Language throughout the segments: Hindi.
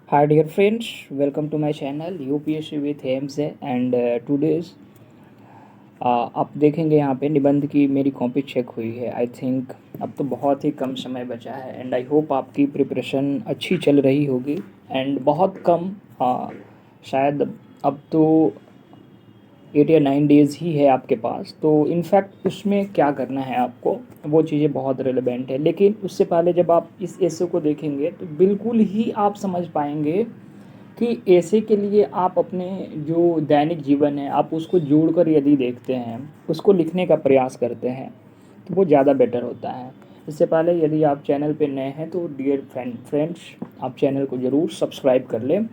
Hi dear friends, welcome to my channel UPSC with AIIMS है एंड टूडेज आप देखेंगे यहाँ पे निबंध की मेरी कॉपी चेक हुई है। आई थिंक अब तो बहुत ही कम समय बचा है एंड आई होप आपकी प्रिपरेशन अच्छी चल रही होगी एंड बहुत कम शायद अब तो 8 या 9 डेज़ ही है आपके पास। तो इनफैक्ट उसमें क्या करना है आपको वो चीज़ें बहुत रिलेवेंट है, लेकिन उससे पहले जब आप इस एसे को देखेंगे तो बिल्कुल ही आप समझ पाएंगे कि ऐसे के लिए आप अपने जो दैनिक जीवन है आप उसको जोड़कर यदि देखते हैं, उसको लिखने का प्रयास करते हैं तो वो ज़्यादा बेटर होता है। इससे पहले यदि आप चैनल पे नए हैं तो डियर फ्रेंड्स आप चैनल को ज़रूर सब्सक्राइब कर लें।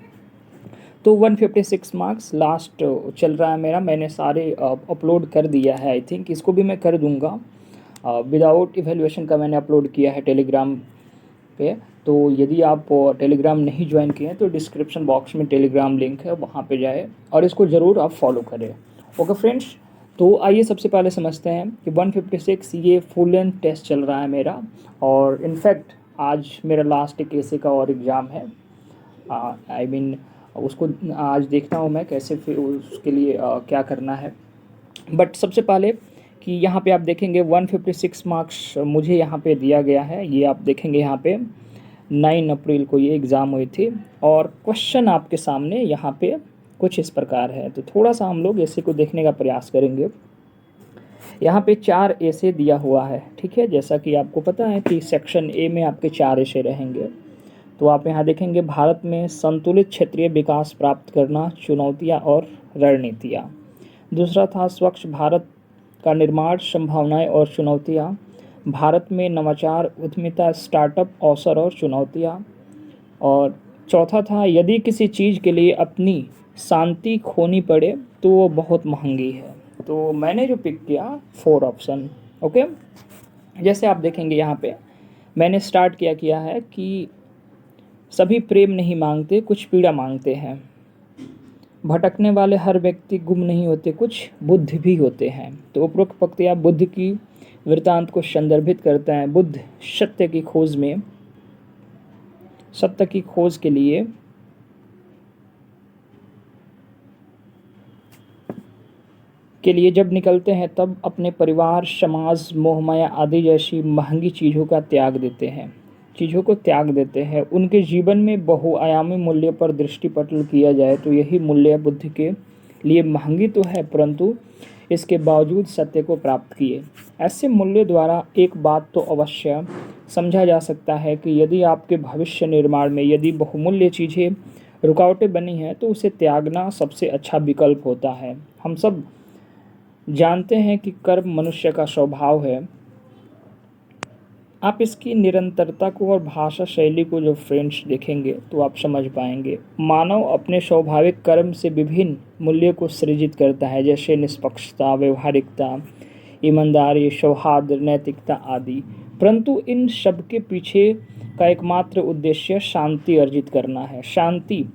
तो 156 मार्क्स लास्ट चल रहा है मेरा, मैंने सारे अपलोड कर दिया है। आई थिंक इसको भी मैं कर दूंगा विदाउट इवैल्यूएशन का मैंने अपलोड किया है टेलीग्राम पे। तो यदि आप टेलीग्राम नहीं ज्वाइन किए हैं तो डिस्क्रिप्शन बॉक्स में टेलीग्राम लिंक है, वहाँ पे जाए और इसको ज़रूर आप फॉलो करें। ओके फ्रेंड्स, तो आइए सबसे पहले समझते हैं कि 156 ये फुल लेंथ टेस्ट चल रहा है मेरा, और इनफैक्ट आज मेरा लास्ट एक ऐसे का और एग्ज़ाम है। आई मीन उसको आज देखता हूँ मैं कैसे, फिर उसके लिए क्या करना है। बट सबसे पहले कि यहाँ पे आप देखेंगे 156 मार्क्स मुझे यहाँ पे दिया गया है। ये आप देखेंगे यहाँ पे 9 अप्रैल को ये एग्ज़ाम हुई थी और क्वेश्चन आपके सामने यहाँ पे कुछ इस प्रकार है। तो थोड़ा सा हम लोग ऐसे को देखने का प्रयास करेंगे। यहाँ पे 4 ऐसे दिया हुआ है, ठीक है। जैसा कि आपको पता है कि सेक्शन ए में आपके 4 ऐसे रहेंगे। तो आप यहाँ देखेंगे भारत में संतुलित क्षेत्रीय विकास प्राप्त करना, चुनौतियाँ और रणनीतियाँ। दूसरा था स्वच्छ भारत का निर्माण, संभावनाएं और चुनौतियाँ। भारत में नवाचार, उद्यमिता, स्टार्टअप, अवसर और चुनौतियाँ। और चौथा था यदि किसी चीज़ के लिए अपनी शांति खोनी पड़े तो वो बहुत महंगी है। तो मैंने जो पिक किया 4 ऑप्शन। ओके, जैसे आप देखेंगे यहाँ पे मैंने स्टार्ट किया है कि सभी प्रेम नहीं मांगते, कुछ पीड़ा मांगते हैं। भटकने वाले हर व्यक्ति गुम नहीं होते, कुछ बुद्ध भी होते हैं। तो उपरोक्त पंक्तियाँ बुद्ध की वृत्तांत को संदर्भित करता है। बुद्ध सत्य की खोज के लिए जब निकलते हैं तब अपने परिवार, समाज, मोहमाया आदि जैसी महंगी चीज़ों को त्याग देते हैं। उनके जीवन में बहुआयामी मूल्य पर दृष्टिपटल किया जाए तो यही मूल्य बुद्ध के लिए महंगी तो है, परंतु इसके बावजूद सत्य को प्राप्त किए। ऐसे मूल्य द्वारा एक बात तो अवश्य समझा जा सकता है कि यदि आपके भविष्य निर्माण में यदि बहुमूल्य चीज़ें रुकावटें बनी हैं तो उसे त्यागना सबसे अच्छा विकल्प होता है। हम सब जानते हैं कि कर्म मनुष्य का स्वभाव है। आप इसकी निरंतरता को और भाषा शैली को जो फ्रेंड्स देखेंगे तो आप समझ पाएंगे। मानव अपने स्वाभाविक कर्म से विभिन्न मूल्यों को सृजित करता है, जैसे निष्पक्षता, व्यवहारिकता, ईमानदारी, सौहार्द, नैतिकता आदि। परंतु इन सब के पीछे का एकमात्र उद्देश्य शांति अर्जित करना है। शांति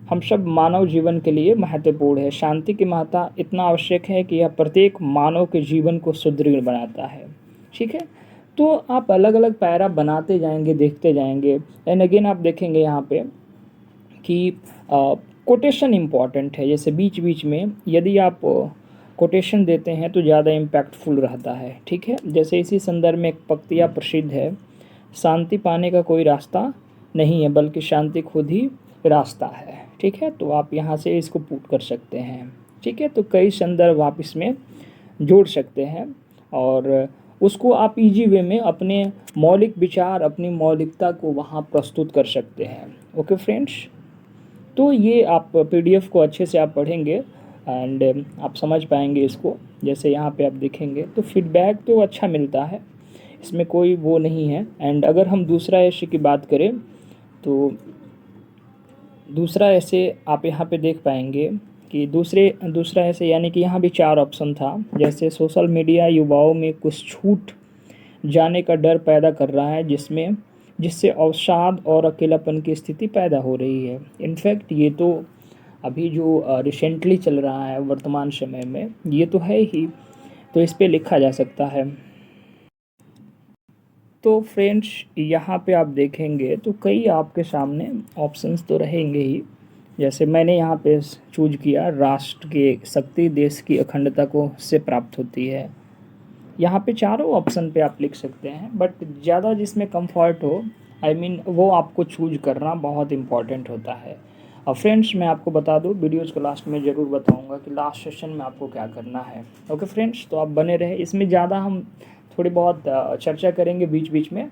हम सब मानव जीवन के लिए महत्वपूर्ण है। शांति की महत्ता इतना आवश्यक है कि यह प्रत्येक मानव के जीवन को सुदृढ़ बनाता है, ठीक है। तो आप अलग अलग पैरा बनाते जाएंगे, देखते जाएंगे एंड अगेन आप देखेंगे यहाँ पे कि कोटेशन इम्पॉर्टेंट है। जैसे बीच बीच में यदि आप कोटेशन देते हैं तो ज़्यादा इम्पैक्टफुल रहता है, ठीक है। जैसे इसी संदर्भ में एक पंक्तियाँ प्रसिद्ध है, शांति पाने का कोई रास्ता नहीं है बल्कि शांति खुद ही रास्ता है, ठीक है। तो आप यहाँ से इसको पुट कर सकते हैं, ठीक है। तो कई संदर्भ आप इसमें जोड़ सकते हैं और उसको आप इजी वे में अपने मौलिक विचार, अपनी मौलिकता को वहाँ प्रस्तुत कर सकते हैं। ओके फ्रेंड्स, तो ये आप पीडीएफ को अच्छे से आप पढ़ेंगे एंड आप समझ पाएंगे इसको। जैसे यहाँ पे आप देखेंगे तो फीडबैक तो अच्छा मिलता है, इसमें कोई वो नहीं है। एंड अगर हम दूसरा ऐसे की बात करें तो दूसरा ऐसे आप यहाँ पे देख पाएंगे कि दूसरा ऐसे यानी कि यहाँ भी 4 ऑप्शन था। जैसे सोशल मीडिया युवाओं में कुछ छूट जाने का डर पैदा कर रहा है, जिससे अवसाद और अकेलापन की स्थिति पैदा हो रही है। इनफैक्ट ये तो अभी जो रिसेंटली चल रहा है वर्तमान समय में, ये तो है ही। तो इस पे लिखा जा सकता है तो फ्रेंड्स यहाँ पे आप देखेंगे तो कई आपके सामने ऑप्शंस तो रहेंगे ही। जैसे मैंने यहाँ पे चूज किया, राष्ट्र की शक्ति देश की अखंडता को से प्राप्त होती है। यहाँ पे चारों ऑप्शन पे आप लिख सकते हैं, बट ज़्यादा जिसमें कंफर्ट हो, वो आपको चूज करना बहुत इम्पॉर्टेंट होता है। और फ्रेंड्स मैं आपको बता दूँ, वीडियोज़ के लास्ट में ज़रूर बताऊँगा कि लास्ट सेशन में आपको क्या करना है। ओके फ्रेंड्स, तो आप बने रहे, इसमें ज़्यादा हम थोड़ी बहुत चर्चा करेंगे बीच बीच में।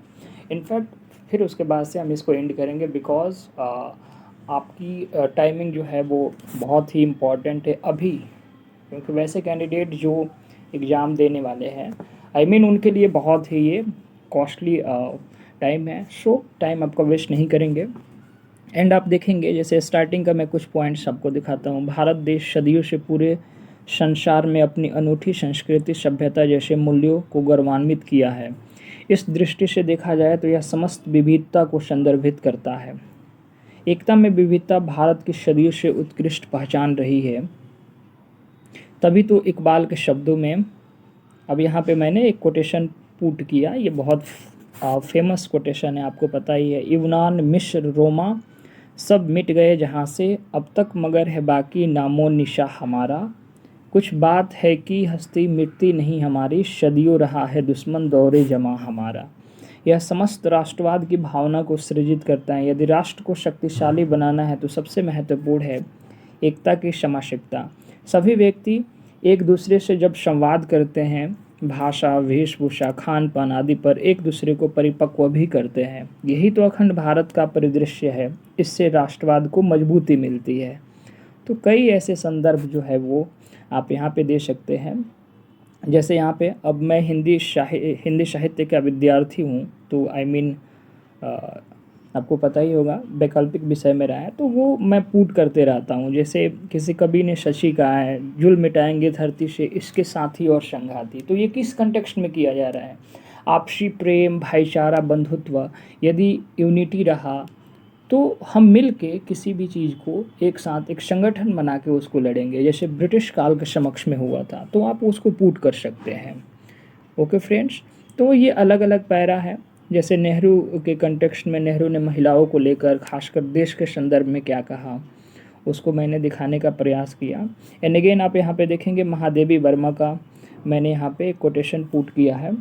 इनफैक्ट फिर उसके बाद से हम इसको एंड करेंगे, बिकॉज आपकी टाइमिंग जो है वो बहुत ही इम्पॉर्टेंट है अभी, क्योंकि वैसे कैंडिडेट जो एग्ज़ाम देने वाले हैं, उनके लिए बहुत ही ये कॉस्टली टाइम है। सो टाइम आपका वेस्ट नहीं करेंगे। एंड आप देखेंगे, जैसे स्टार्टिंग का मैं कुछ पॉइंट्स आपको दिखाता हूँ। भारत देश सदियों से पूरे संसार में अपनी अनूठी संस्कृति, सभ्यता जैसे मूल्यों को गौरवान्वित किया है। इस दृष्टि से देखा जाए तो यह समस्त विविधता को संदर्भित करता है। एकता में विविधता भारत की सदियों से उत्कृष्ट पहचान रही है। तभी तो इकबाल के शब्दों में, अब यहाँ पे मैंने एक कोटेशन पुट किया, ये बहुत फेमस कोटेशन है, आपको पता ही है। यूनान, मिस्र, रोमा सब मिट गए जहाँ से, अब तक मगर है बाकी नामो निशा हमारा। कुछ बात है कि हस्ती मिटती नहीं हमारी, सदियों रहा है दुश्मन दौरे जमा हमारा। यह समस्त राष्ट्रवाद की भावना को सृजित करता है। यदि राष्ट्र को शक्तिशाली बनाना है तो सबसे महत्वपूर्ण है एकता की समासिकता। सभी व्यक्ति एक दूसरे से जब संवाद करते हैं, भाषा, वेशभूषा, खान पान आदि पर एक दूसरे को परिपक्व भी करते हैं। यही तो अखंड भारत का परिदृश्य है। इससे राष्ट्रवाद को मजबूती मिलती है। तो कई ऐसे संदर्भ जो है वो आप यहाँ पे दे सकते हैं। जैसे यहाँ पे, अब मैं हिंदी साहित्य का विद्यार्थी हूँ, तो आपको पता ही होगा वैकल्पिक विषय में रहा है, तो वो मैं पुट करते रहता हूँ। जैसे किसी कवि ने शशि कहा है, जुल्म मिटाएंगे धरती से इसके साथी और संघाती। तो ये किस कंटेक्स्ट में किया जा रहा है? आपसी प्रेम, भाईचारा, बंधुत्व, यदि यूनिटी रहा तो हम मिल के किसी भी चीज़ को एक साथ एक संगठन बना के उसको लड़ेंगे, जैसे ब्रिटिश काल के समक्ष में हुआ था। तो आप उसको पुट कर सकते हैं। ओके फ्रेंड्स, तो ये अलग अलग पैरा है। जैसे नेहरू के कंटेक्स्ट में नेहरू ने महिलाओं को लेकर खासकर देश के संदर्भ में क्या कहा, उसको मैंने दिखाने का प्रयास किया। एंड अगेन आप यहाँ पे देखेंगे महादेवी वर्मा का मैंने यहाँ पे कोटेशन पुट किया है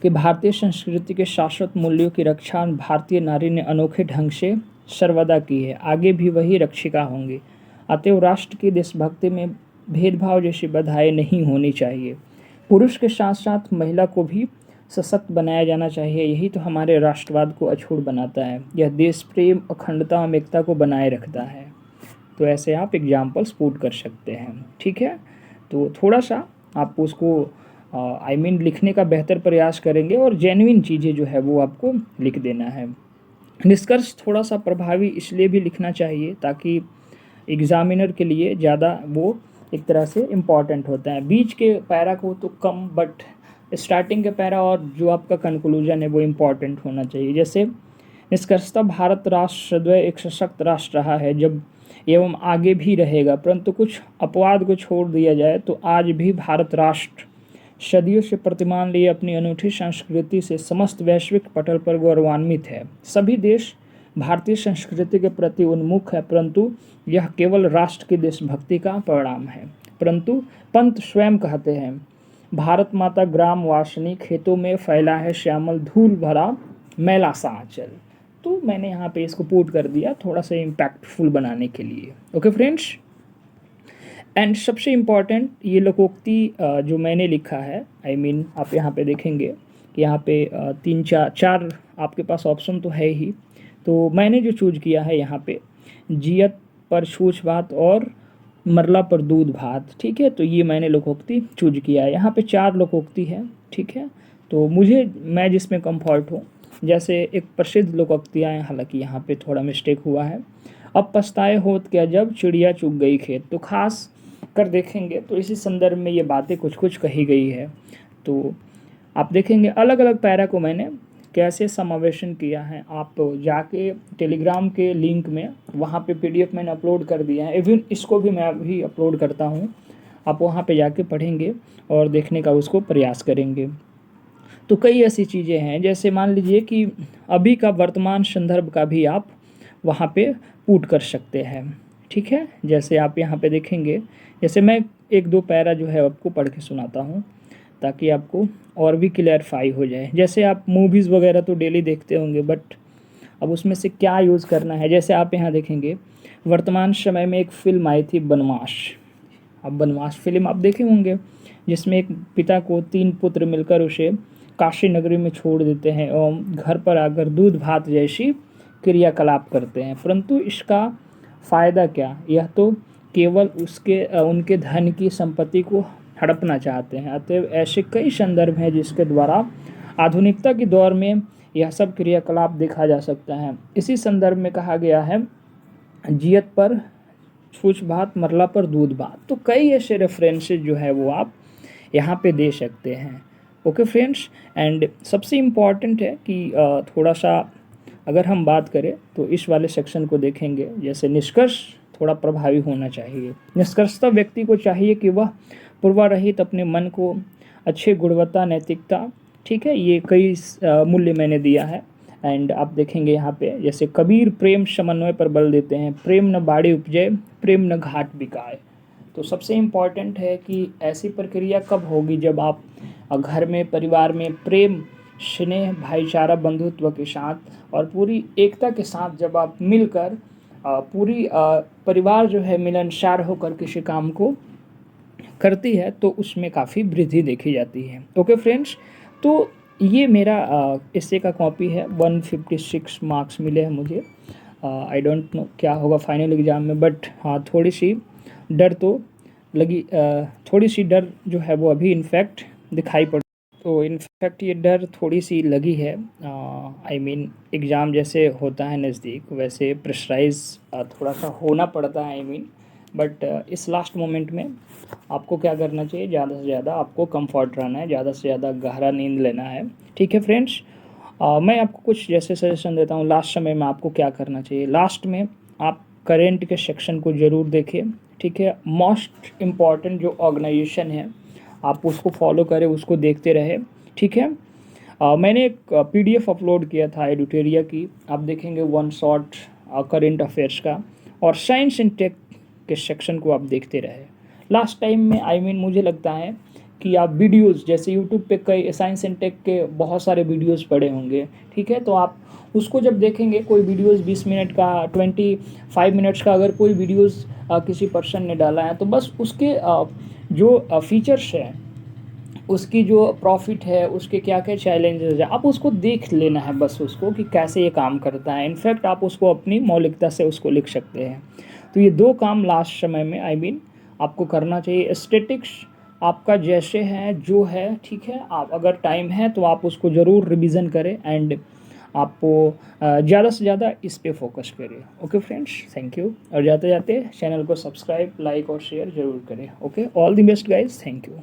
कि भारतीय संस्कृति के शाश्वत मूल्यों की रक्षा भारतीय नारी ने अनोखे ढंग से सर्वदा की है, आगे भी वही रक्षिका होंगी। अतएव राष्ट्र की देशभक्ति में भेदभाव जैसी बाधाएं नहीं होनी चाहिए। पुरुष के साथ साथ महिला को भी सशक्त बनाया जाना चाहिए। यही तो हमारे राष्ट्रवाद को अछूत बनाता है। यह देश प्रेम, अखंडता और एकता को बनाए रखता है। तो ऐसे आप एग्जाम्पल्स पुट कर सकते हैं। ठीक है, तो थोड़ा सा आप उसको लिखने का बेहतर प्रयास करेंगे और जेन्युइन चीज़ें जो है वो आपको लिख देना है। निष्कर्ष थोड़ा सा प्रभावी इसलिए भी लिखना चाहिए ताकि एग्जामिनर के लिए ज़्यादा वो एक तरह से इम्पॉर्टेंट होता है। बीच के पैरा को तो कम, बट स्टार्टिंग के पैरा और जो आपका कंक्लूजन है वो इम्पॉर्टेंट होना चाहिए। जैसे निष्कर्षतः भारत राष्ट्र सदैव एक सशक्त राष्ट्र रहा है जब एवं आगे भी रहेगा, परंतु कुछ अपवाद को छोड़ दिया जाए तो आज भी भारत राष्ट्र सदियों से प्रतिमान लिए अपनी अनूठी संस्कृति से समस्त वैश्विक पटल पर गौरवान्वित है। सभी देश भारतीय संस्कृति के प्रति उन्मुख है, परंतु यह केवल राष्ट्र की देशभक्ति का परिणाम है। परंतु पंत स्वयं कहते हैं, भारत माता ग्राम वासिनी, खेतों में फैला है श्यामल धूल भरा मैला सा आंचल। तो मैंने यहाँ पे इसको पुट कर दिया थोड़ा सा इम्पैक्टफुल बनाने के लिए। ओके फ्रेंड्स, एंड सबसे इम्पॉर्टेंट ये लोकोक्ति जो मैंने लिखा है, आप यहाँ पे देखेंगे कि यहाँ पे तीन चार आपके पास ऑप्शन तो है ही। तो मैंने जो चूज किया है यहाँ पे, जियत पर छूछ भात और मरला पर दूध भात। ठीक है, तो ये मैंने लोकोक्ति चूज किया है। यहाँ पे 4 लोकोक्ति है। ठीक है, तो मैं जिसमें कंफर्ट हूँ, जैसे एक प्रसिद्ध लोकोक्तियाँ हैं, हालांकि यहाँ पे थोड़ा मिस्टेक हुआ है। अब पछताए होत क्या जब चिड़िया चुग गई खेत। तो खास कर देखेंगे तो इसी संदर्भ में ये बातें कुछ कुछ कही गई है। तो आप देखेंगे अलग अलग पैरा को मैंने कैसे समावेशन किया है। आप जाके टेलीग्राम के लिंक में वहाँ पे PDF मैंने अपलोड कर दिया है। इवन इसको भी मैं अभी अपलोड करता हूँ, आप वहाँ पे जाके पढ़ेंगे और देखने का उसको प्रयास करेंगे। तो कई ऐसी चीज़ें हैं, जैसे मान लीजिए कि अभी का वर्तमान संदर्भ का भी आप वहाँ पे पुट कर सकते हैं, ठीक है। जैसे आप यहाँ पे देखेंगे, जैसे मैं एक दो पैरा जो है आपको पढ़ के सुनाता हूँ ताकि आपको और भी क्लियरफाई हो जाए। जैसे आप मूवीज़ वगैरह तो डेली देखते होंगे, बट अब उसमें से क्या यूज़ करना है। जैसे आप यहाँ देखेंगे, वर्तमान समय में एक फ़िल्म आई थी बनवास। अब बनवास फिल्म आप देखे होंगे, जिसमें एक पिता को 3 पुत्र मिलकर उसे काशी नगरी में छोड़ देते हैं और घर पर आकर दूध भात जैसी क्रियाकलाप करते हैं, परंतु इसका फ़ायदा क्या। यह तो केवल उनके धन की संपत्ति को हड़पना चाहते हैं। अतएव ऐसे कई संदर्भ हैं जिसके द्वारा आधुनिकता के दौर में यह सब क्रियाकलाप देखा जा सकता है। इसी संदर्भ में कहा गया है, जियत पर छूछ भात मरला पर दूध भात। तो कई ऐसे रेफरेंसेस जो है वो आप यहाँ पे दे सकते हैं। ओके फ्रेंड्स, एंड सबसे इम्पॉर्टेंट है कि थोड़ा सा अगर हम बात करें तो इस वाले सेक्शन को देखेंगे, जैसे निष्कर्ष थोड़ा प्रभावी होना चाहिए। निष्कर्षतः व्यक्ति को चाहिए कि वह पूर्वारहित अपने मन को अच्छे गुणवत्ता नैतिकता, ठीक है, ये कई मूल्य मैंने दिया है। एंड आप देखेंगे यहाँ पे, जैसे कबीर प्रेम समन्वय पर बल देते हैं, प्रेम न बाड़ी उपजे प्रेम न घाट बिकाए। तो सबसे इम्पॉर्टेंट है कि ऐसी प्रक्रिया कब होगी, जब आप घर में परिवार में प्रेम स्नेह भाईचारा बंधुत्व के साथ और पूरी एकता के साथ जब आप मिलकर पूरी परिवार जो है मिलनसार होकर किसी काम को करती है, तो उसमें काफ़ी वृद्धि देखी जाती है। ओके फ्रेंड्स, तो ये मेरा एस्से का कॉपी है। 156 मार्क्स मिले हैं मुझे। आई डोंट नो क्या होगा फाइनल एग्ज़ाम में, बट हाँ थोड़ी सी डर तो लगी, थोड़ी सी डर जो है वो अभी इनफैक्ट दिखाई पड़, तो इनफैक्ट ये डर थोड़ी सी लगी है। आई मीन एग्ज़ाम जैसे होता है नज़दीक, वैसे प्रेशराइज थोड़ा सा होना पड़ता है। आई मीन बट इस लास्ट मोमेंट में आपको क्या करना चाहिए, ज़्यादा से ज़्यादा आपको कंफर्ट रहना है, ज़्यादा से ज़्यादा गहरा नींद लेना है, ठीक है फ्रेंड्स। मैं आपको कुछ जैसे सजेशन देता हूँ, लास्ट समय में आपको क्या करना चाहिए। लास्ट में आप करेंट के सेक्शन को ज़रूर देखें, ठीक है। मोस्ट इम्पॉर्टेंट जो ऑर्गेनाइजेशन है आप उसको फॉलो करें, उसको देखते रहे, ठीक है। मैंने एक PDF अपलोड किया था एडुटेरिया की, आप देखेंगे वन शॉट करेंट अफेयर्स का, और साइंस एंड टेक के सेक्शन को आप देखते रहे। लास्ट टाइम में आई मीन मुझे लगता है कि आप वीडियोस जैसे यूट्यूब पे कई साइंस एंड टेक के बहुत सारे वीडियोस पड़े होंगे, ठीक है। तो आप उसको जब देखेंगे, कोई वीडियोस 20 मिनट का 25 मिनट्स का अगर कोई वीडियोस किसी पर्सन ने डाला है, तो बस उसके जो फीचर्स हैं, उसकी जो प्रॉफिट है, उसके क्या क्या चैलेंजेस है, आप उसको देख लेना है बस उसको, कि कैसे ये काम करता है। इनफैक्ट आप उसको अपनी मौलिकता से उसको लिख सकते हैं। तो ये 2 काम लास्ट समय में आई मीन आपको करना चाहिए। एस्थेटिक्स आपका जैसे है जो है, ठीक है, आप अगर टाइम है तो आप उसको ज़रूर रिवीजन करें, एंड आपको ज़्यादा से ज़्यादा इस पे फोकस करें। Okay friends, thank you. और जाते जाते चैनल को सब्सक्राइब लाइक और शेयर ज़रूर करें। Okay, all the best guys, thank you.